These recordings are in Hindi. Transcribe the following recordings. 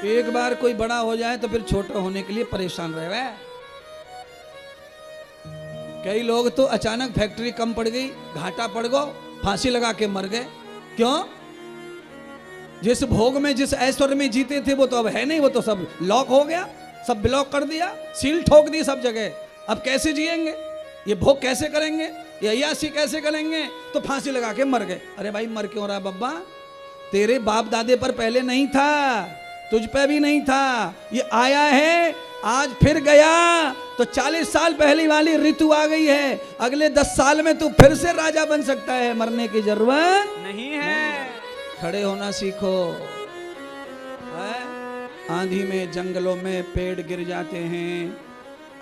एक बार कोई बड़ा हो जाए तो फिर छोटा होने के लिए परेशान रहे वह। कई लोग तो अचानक फैक्ट्री कम पड़ गई, घाटा पड़ गो, फांसी लगा के मर गए। क्यों? जिस भोग में, जिस ऐश्वर्य में जीते थे वो तो अब है नहीं, वो तो सब लॉक हो गया, सब ब्लॉक कर दिया, सील ठोक दी सब जगह। अब कैसे जिएंगे? ये भोग कैसे करेंगे? ये अय्यासी कैसे करेंगे? तो फांसी लगा के मर गए। अरे भाई मर क्यों रहा बब्बा? तेरे बाप दादे पर पहले नहीं था, तुझ पे भी नहीं था, ये आया है आज फिर गया। तो 40 साल पहले वाली ऋतु आ गई है, अगले 10 साल में तू फिर से राजा बन सकता है, मरने की जरूरत नहीं है। खड़े होना सीखो। आंधी में जंगलों में पेड़ गिर जाते हैं,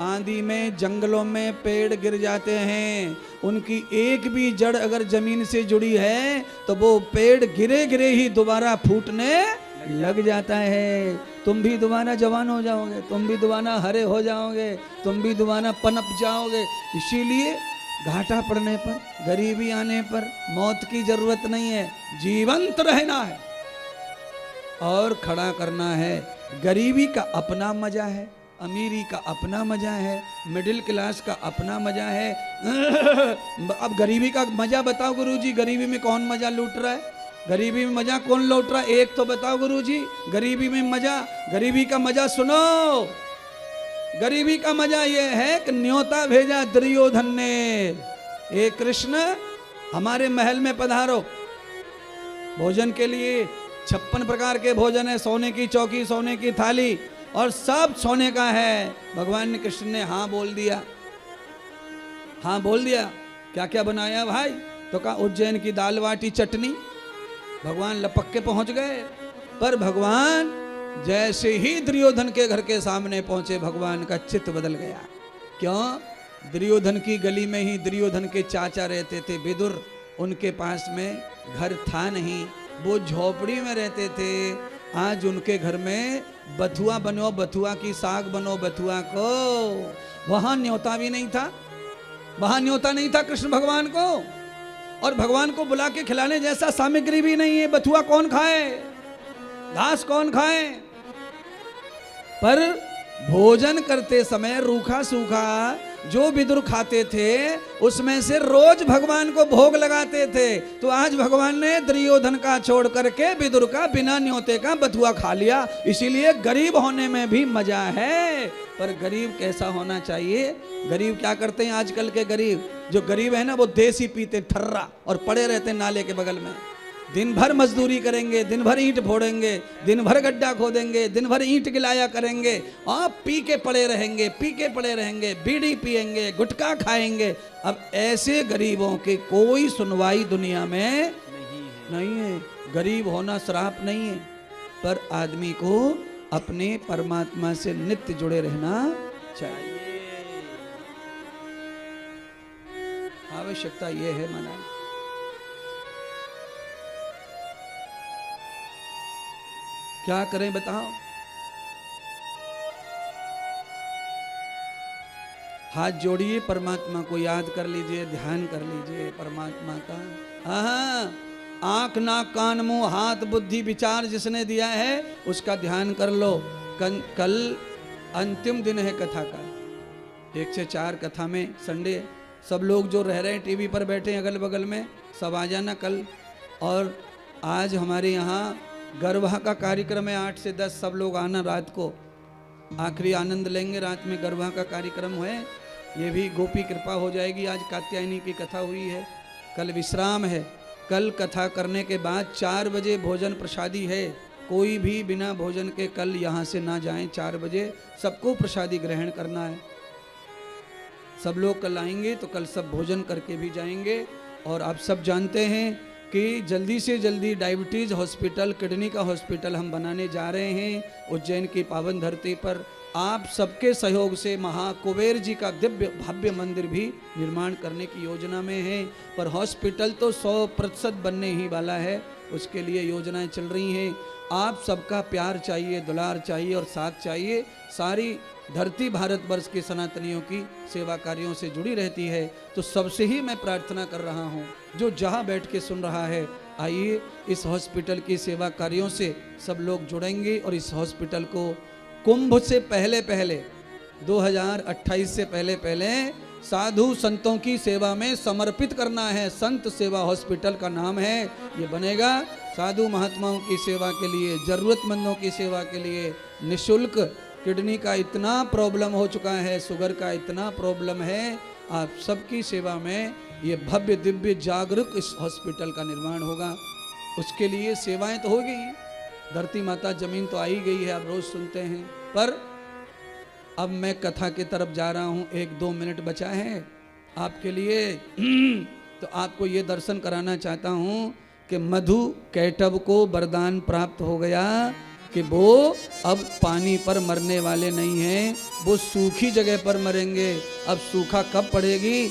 आंधी में जंगलों में पेड़ गिर जाते हैं, उनकी एक भी जड़ अगर जमीन से जुड़ी है तो वो पेड़ गिरे गिरे ही दोबारा फूटने लग जाता है। तुम भी दोबारा जवान हो जाओगे, तुम भी दोबारा हरे हो जाओगे, तुम भी दोबारा पनप जाओगे। इसीलिए घाटा पड़ने पर, गरीबी आने पर मौत की जरूरत नहीं है, जीवंत रहना है और खड़ा करना है। गरीबी का अपना मजा है, अमीरी का अपना मजा है, मिडिल क्लास का अपना मजा है। अब गरीबी का मजा बताओ गुरुजी, गरीबी में कौन मजा लूट रहा है? गरीबी में मजा कौन लूट रहा है? एक तो बताओ गुरुजी, गरीबी में मजा, गरीबी का मजा सुनो। गरीबी का मजा ये है कि न्योता भेजा दुर्योधन ने, ए कृष्ण हमारे महल में पधारो भोजन के लिए। 56 प्रकार के भोजन है, सोने की चौकी, सोने की थाली और सब सोने का है। भगवान ने, कृष्ण ने हाँ बोल दिया, हाँ बोल दिया। क्या क्या बनाया भाई? तो कहा उज्जैन की दाल बाटी चटनी। भगवान लपक के पहुंच गए, पर भगवान जैसे ही दुर्योधन के घर के सामने पहुंचे भगवान का चित्त बदल गया। क्यों? दुर्योधन की गली में ही दुर्योधन के चाचा रहते थे विदुर, उनके पास में घर था नहीं, वो झोपड़ी में रहते थे। आज उनके घर में बथुआ बनो, बथुआ की साग बनो बथुआ को। वहां न्योता भी नहीं था, वहां न्योता नहीं था कृष्ण भगवान को, और भगवान को बुला के खिलाने जैसा सामग्री भी नहीं है। बथुआ कौन खाए, घास कौन खाए? पर भोजन करते समय रूखा सूखा जो विदुर खाते थे उसमें से रोज भगवान को भोग लगाते थे। तो आज भगवान ने दुर्योधन का छोड़ करके विदुर का बिना न्योते का बथुआ खा लिया। इसीलिए गरीब होने में भी मजा है। पर गरीब कैसा होना चाहिए? गरीब क्या करते हैं आजकल के गरीब? जो गरीब है ना वो देसी पीते ठर्रा और पड़े रहते हैं नाले के बगल में, दिन भर मजदूरी करेंगे, दिन भर ईंट फोड़ेंगे, दिन भर गड्ढा खोदेंगे, दिन भर ईंट गिलाया करेंगे और पी के पड़े रहेंगे, पी के पड़े रहेंगे, बीड़ी पिएंगे, गुटखा खाएंगे। अब ऐसे गरीबों की कोई सुनवाई दुनिया में नहीं है। गरीब होना श्राप नहीं है, पर आदमी को अपने परमात्मा से नित्य जुड़े रहना चाहिए। आवश्यकता यह है मना। क्या करें बताओ? हाथ जोड़िए, परमात्मा को याद कर लीजिए, ध्यान कर लीजिए परमात्मा का। हाँ, आंख नाक कान मुंह हाथ बुद्धि विचार जिसने दिया है उसका ध्यान कर लो। कल अंतिम दिन है कथा का, 1 से 4 कथा में संडे। सब लोग जो रह रहे हैं टीवी पर बैठे हैं अगल बगल में, सब आ जाना कल। और आज हमारे यहाँ गरबा का कार्यक्रम है 8 से 10, सब लोग आना। रात को आखिरी आनंद लेंगे, रात में गरबा का कार्यक्रम है। ये भी गोपी कृपा हो जाएगी। आज कात्यायनी की कथा हुई है, कल विश्राम है। कल कथा करने के बाद 4 बजे भोजन प्रसादी है। कोई भी बिना भोजन के कल यहाँ से ना जाएं। 4 बजे सबको प्रसादी ग्रहण करना है। सब लोग कल आएंगे तो कल सब भोजन करके भी जाएंगे। और आप सब जानते हैं कि जल्दी से जल्दी डायबिटीज़ हॉस्पिटल, किडनी का हॉस्पिटल हम बनाने जा रहे हैं उज्जैन की पावन धरती पर। आप सबके सहयोग से महाकुबेर जी का दिव्य भव्य मंदिर भी निर्माण करने की योजना में है। पर हॉस्पिटल तो 100% बनने ही वाला है, उसके लिए योजनाएं चल रही हैं। आप सबका प्यार चाहिए, दुलार चाहिए और साथ चाहिए। सारी धरती भारतवर्ष के सनातनियों की सेवा कार्यों से जुड़ी रहती है। तो सबसे ही मैं प्रार्थना कर रहा हूँ, जो जहाँ बैठ के सुन रहा है आइए इस हॉस्पिटल की सेवा कार्यों से सब लोग जुड़ेंगे और इस हॉस्पिटल को कुंभ से पहले पहले 2028 से पहले पहले साधु संतों की सेवा में समर्पित करना है। संत सेवा हॉस्पिटल का नाम है, ये बनेगा साधु महात्माओं की सेवा के लिए, जरूरतमंदों की सेवा के लिए निशुल्क। किडनी का इतना प्रॉब्लम हो चुका है, शुगर का इतना प्रॉब्लम है, आप सबकी सेवा में ये भव्य दिव्य जागरूक इस हॉस्पिटल का निर्माण होगा। उसके लिए सेवाएं तो हो गई, धरती माता जमीन तो आ ही गई है, आप रोज सुनते हैं। पर अब मैं कथा की तरफ जा रहा हूं, 1-2 मिनट बचा है आपके लिए। तो आपको ये दर्शन कराना चाहता हूं कि मधु कैटव को वरदान प्राप्त हो गया कि वो अब पानी पर मरने वाले नहीं हैं, वो सूखी जगह पर मरेंगे। अब सूखा कब पड़ेगी?